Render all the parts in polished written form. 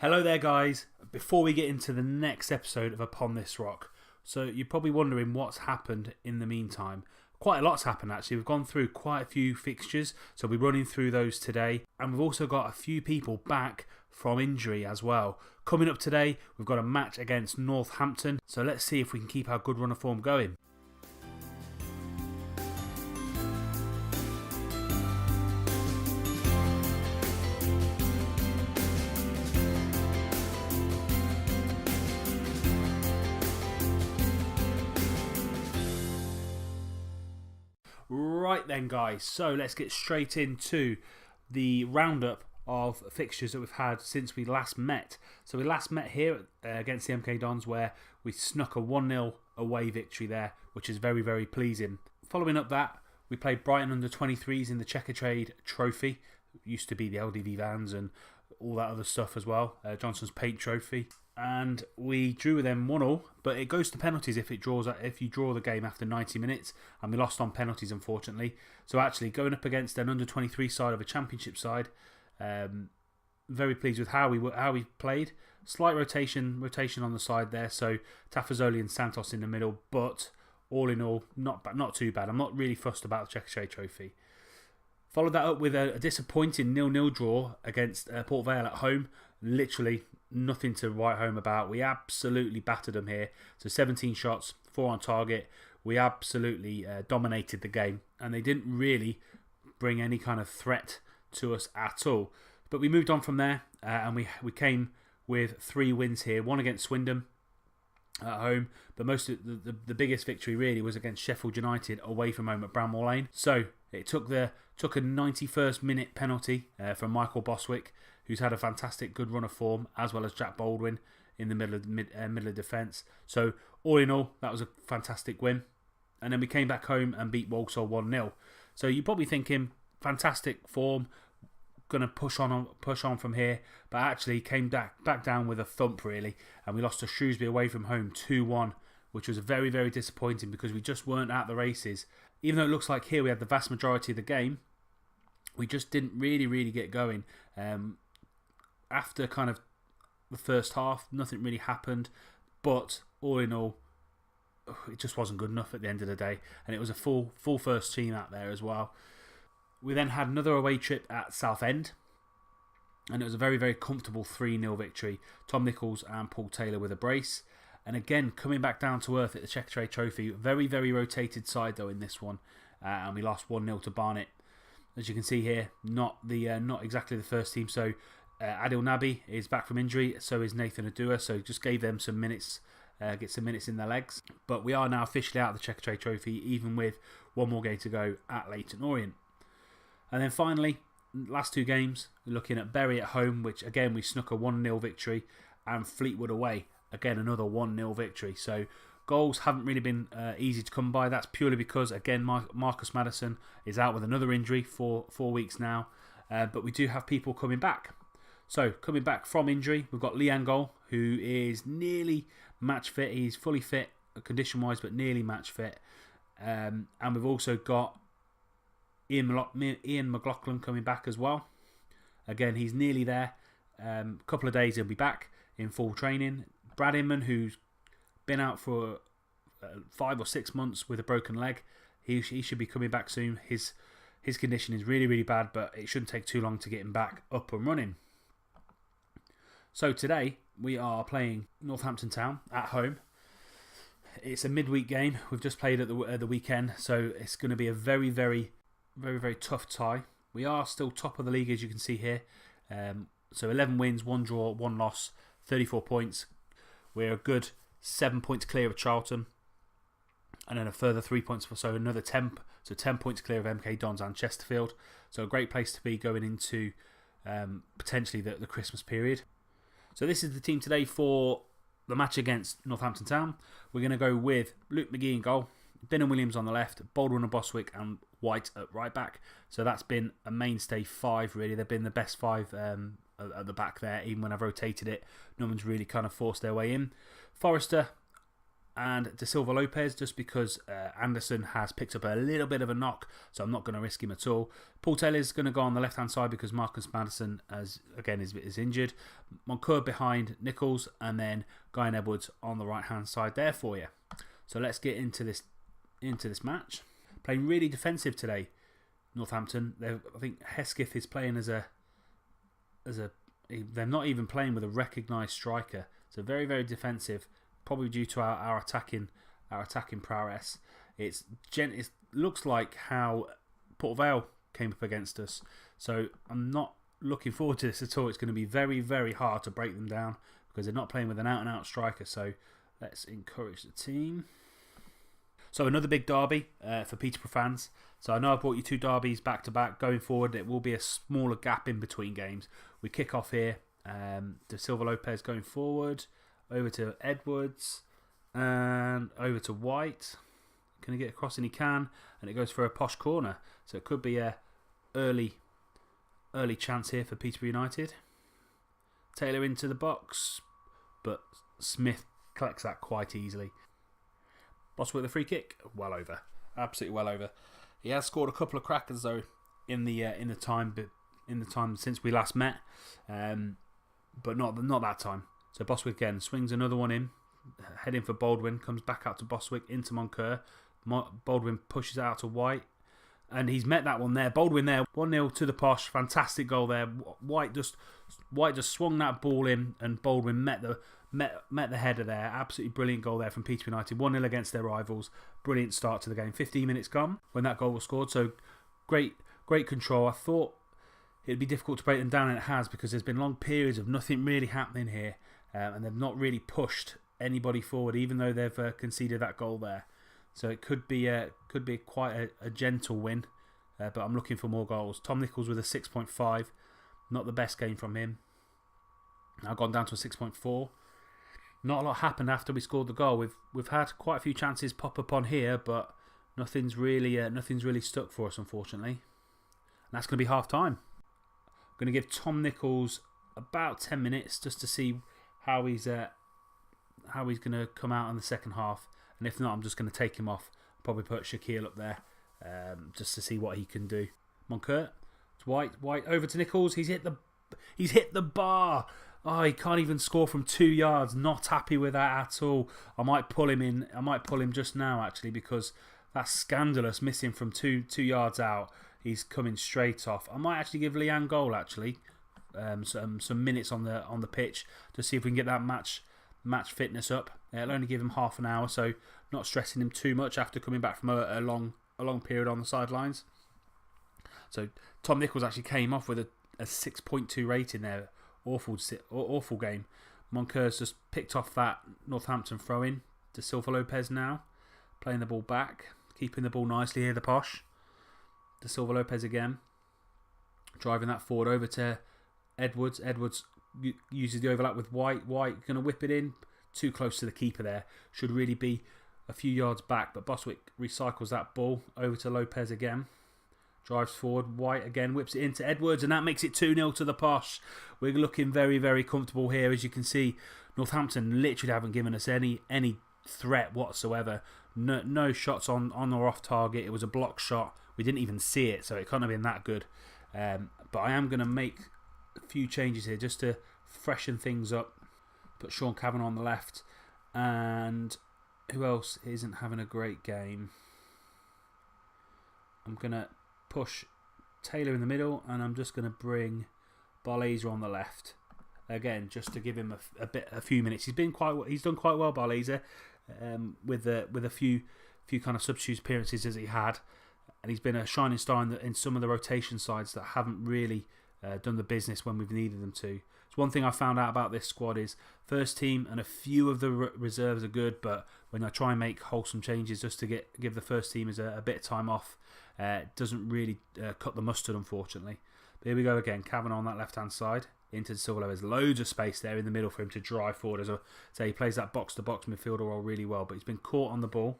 Hello there guys, before we get into the next episode of Upon This Rock, so you're probably wondering what's happened in the meantime. Quite a lot's happened actually. We've gone through quite a few fixtures, so we're running through those today, and we've also got a few people back from injury as well. Coming up today, we've got a match against Northampton, so let's see if we can keep our good run of form going. Right then guys, so let's get straight into the roundup of fixtures that we've had since we last met. So we last met here against the MK Dons, where we snuck a 1-0 away victory there, which is very, very pleasing. Following up that, we played Brighton under 23s in the Checkatrade Trophy. It used to be the LDV Vans and all that other stuff as well, Johnson's Paint Trophy. And we drew with them 1-1, but it goes to penalties if you draw the game after 90 minutes, and we lost on penalties unfortunately. So actually going up against an under 23 side of a championship side, very pleased with how we played. Slight rotation on the side there, so Tafazoli and Santos in the middle, but all in all not too bad. I'm not really fussed about the Checkatrade Trophy. Followed that up with a disappointing 0-0 draw against Port Vale at home. Literally nothing to write home about. We absolutely battered them here. So 17 shots, 4 on target. We absolutely dominated the game, and they didn't really bring any kind of threat to us at all. But we moved on from there, and we came with 3 wins here. One against Swindon at home, but most of the biggest victory really was against Sheffield United away from home at Bramall Lane. So it took a 91st minute penalty from Michael Boswick, who's had a fantastic good run of form, as well as Jack Baldwin in the middle of defence. So all in all, that was a fantastic win. And then we came back home and beat Walsall 1-0. So you're probably thinking, fantastic form, going to push on from here, but actually came back down with a thump really, and we lost to Shrewsbury away from home 2-1, which was very, very disappointing because we just weren't at the races. Even though it looks like here we had the vast majority of the game, we just didn't really get going. After kind of the first half, nothing really happened, but all in all, it just wasn't good enough at the end of the day, and it was a full first team out there as well. We then had another away trip at Southend, and it was a very, very comfortable 3-0 victory. Tom Nichols and Paul Taylor with a brace. And again, coming back down to earth at the Checkatrade Trophy. Very, very rotated side though in this one, and we lost 1-0 to Barnet. As you can see here, not exactly the first team. So Adil Nabi is back from injury, so is Nathan Adua. So just gave them some minutes, get some minutes in their legs. But we are now officially out of the Checkatrade Trophy, even with one more game to go at Leyton Orient. And then finally, last 2 games, we're looking at Bury at home, which again we snuck a 1-0 victory, and Fleetwood away, again another 1-0 victory. So goals haven't really been easy to come by. That's purely because, again, Marcus Maddison is out with another injury for 4 weeks now. But we do have people coming back. So coming back from injury, we've got Leanne Goal, who is nearly match fit. He's fully fit condition-wise, but nearly match fit. And we've also got Ian McLaughlin coming back as well. Again, he's nearly there. Couple of days he'll be back in full training. Brad Inman, who's been out for 5 or 6 months with a broken leg, he should be coming back soon. His condition is really, really bad, but it shouldn't take too long to get him back up and running. So today we are playing Northampton Town at home. It's a midweek game. We've just played at the weekend, so it's going to be a very, very, very, very tough tie. We are still top of the league, as you can see here. So 11 wins, 1 draw, 1 loss, 34 points. We're a good 7 points clear of Charlton, and then a further 3 points, so another 10 points clear of MK Dons and Chesterfield. So a great place to be going into potentially the Christmas period. So this is the team today for the match against Northampton Town. We're going to go with Luke McGee in goal, Ben and Williams on the left, Baldwin and Boswick, and White at right back. So that's been a mainstay 5 really. They've been the best 5 at the back there. Even when I've rotated it, no one's really kind of forced their way in. Forrester and De Silva Lopez, just because Anderson has picked up a little bit of a knock, so I'm not going to risk him at all. Paul Taylor's going to go on the left-hand side because Marcus Maddison, is injured. Moncur behind Nichols, and then Guy and Edwards on the right-hand side there for you. So let's get into this match. Playing really defensive today, Northampton. I think Hesketh is playing as a. They're not even playing with a recognised striker. So very, very defensive. Probably due to our attacking prowess. It looks like how Port Vale came up against us. So I'm not looking forward to this at all. It's going to be very, very hard to break them down because they're not playing with an out-and-out striker. So let's encourage the team. So another big derby for Peterborough fans. So I know I've brought you 2 derbies back-to-back. Going forward, it will be a smaller gap in between games. We kick off here. De Silva Lopez going forward. Over to Edwards. And over to White. Can he get across? And he can. And it goes for a Posh corner. So it could be a early chance here for Peterborough United. Taylor into the box. But Smith collects that quite easily. Boswick the free kick, well over, absolutely well over. He has scored a couple of crackers though in the time since we last met, but not that time. So Boswick again swings another one in, heading for Baldwin, comes back out to Boswick into Moncur. Baldwin pushes out to White, and he's met that one there. Baldwin there, 1-0 to the Posh, fantastic goal there. White just swung that ball in, and Baldwin met the header there. Absolutely brilliant goal there from Peterborough United. 1-0 against their rivals. Brilliant start to the game. 15 minutes gone when that goal was scored. So great control. I thought it'd be difficult to break them down, and it has, because there's been long periods of nothing really happening here, and they've not really pushed anybody forward, even though they've conceded that goal there. So it could be quite a gentle win, but I'm looking for more goals. Tom Nichols with a 6.5. Not the best game from him. Now gone down to a 6.4. Not a lot happened after we scored the goal. We've had quite a few chances pop up on here, but nothing's really stuck for us, unfortunately. And that's going to be half time. I'm going to give Tom Nichols about 10 minutes just to see how he's going to come out in the second half. And if not, I'm just going to take him off. Probably put Shaquille up there just to see what he can do. Moncur, it's White over to Nichols. He's hit the bar. Oh, he can't even score from 2 yards. Not happy with that at all. I might pull him in. I might pull him just now, actually, because that's scandalous. Missing from two yards out. He's coming straight off. I might actually give Leanne goal, actually. Some minutes on the pitch to see if we can get that match fitness up. It'll only give him half an hour, so not stressing him too much after coming back from a long period on the sidelines. So Tom Nichols actually came off with a 6.2 rating there. Awful game. Moncur's just picked off that Northampton throw-in. De Silva Lopez now playing the ball back, keeping the ball nicely here. The Posh. De Silva Lopez again, driving that forward over to Edwards. Edwards uses the overlap with White. White going to whip it in. Too close to the keeper there. Should really be a few yards back, but Boswick recycles that ball over to Lopez again. Drives forward. White again whips it into Edwards, and that makes it 2-0 to the Posh. We're looking very, very comfortable here. As you can see, Northampton literally haven't given us any threat whatsoever. No shots on or off target. It was a block shot. We didn't even see it, so it can't have been that good. But I am going to make a few changes here just to freshen things up. Put Sean Kavanagh on the left. And who else isn't having a great game? I'm going to push Taylor in the middle, and I'm just going to bring Barlaser on the left again, just to give him a few minutes. He's done quite well, Barlaser, with a few kind of substitute appearances as he had, and he's been a shining star in some of the rotation sides that haven't really done the business when we've needed them to. So one thing I found out about this squad is first team and a few of the reserves are good, but when I try and make wholesome changes just to give the first teamers a bit of time off, it doesn't really cut the mustard, unfortunately. But here we go again. Kavanagh on that left-hand side. Into Silva. There's loads of space there in the middle for him to drive forward. As I say, he plays that box-to-box midfielder role really well, but he's been caught on the ball.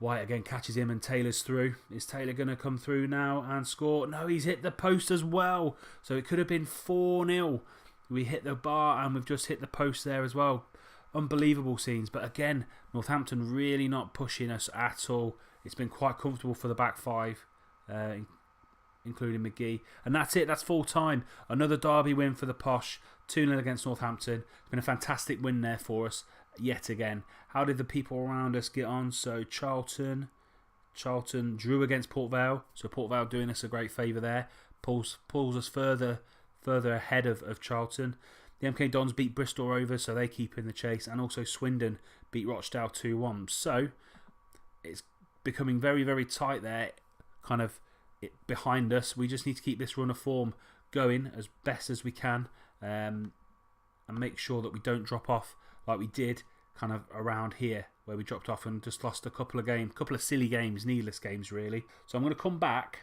White again catches him and Taylor's through. Is Taylor going to come through now and score? No, he's hit the post as well. So it could have been 4-0. We hit the bar and we've just hit the post there as well. unbelievable scenes. But again, Northampton really not pushing us at all. It's been quite comfortable for the back five, including McGee. And that's it. That's full time. Another derby win for the Posh. 2-0 against Northampton. It's been a fantastic win there for us yet again. How did the people around us get on? So Charlton drew against Port Vale. So Port Vale doing us a great favour there. Pulls us further ahead of Charlton. The MK Dons beat Bristol Rovers, so they keep in the chase. And also Swindon beat Rochdale 2-1. So it's becoming very, very tight there, kind of behind us. We just need to keep this run of form going as best as we can, and make sure that we don't drop off like we did kind of around here, where we dropped off and just lost a couple of silly games, needless games really. So I'm going to come back.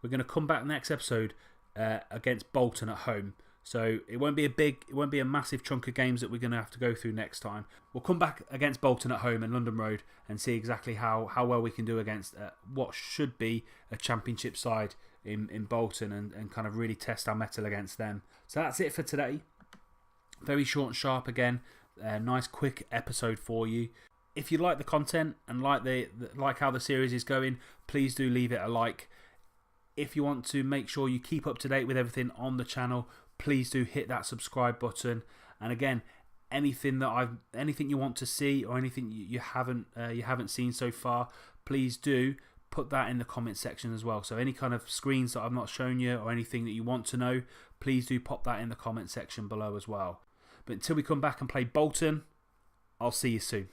We're going to come back next episode against Bolton at home. So it won't be a massive chunk of games that we're going to have to go through next time. We'll come back against Bolton at home in London Road and see exactly how well we can do against what should be a championship side in Bolton, and kind of really test our mettle against them. So that's it for today. Very short and sharp again. Nice quick episode for you. If you like the content and like how the series is going, please do leave it a like. If you want to make sure you keep up to date with everything on the channel, please do hit that subscribe button. And again, anything you want to see or anything you haven't seen so far, please do put that in the comment section as well. So any kind of screens that I've not shown you or anything that you want to know, please do pop that in the comment section below as well. But until we come back and play Bolton, I'll see you soon.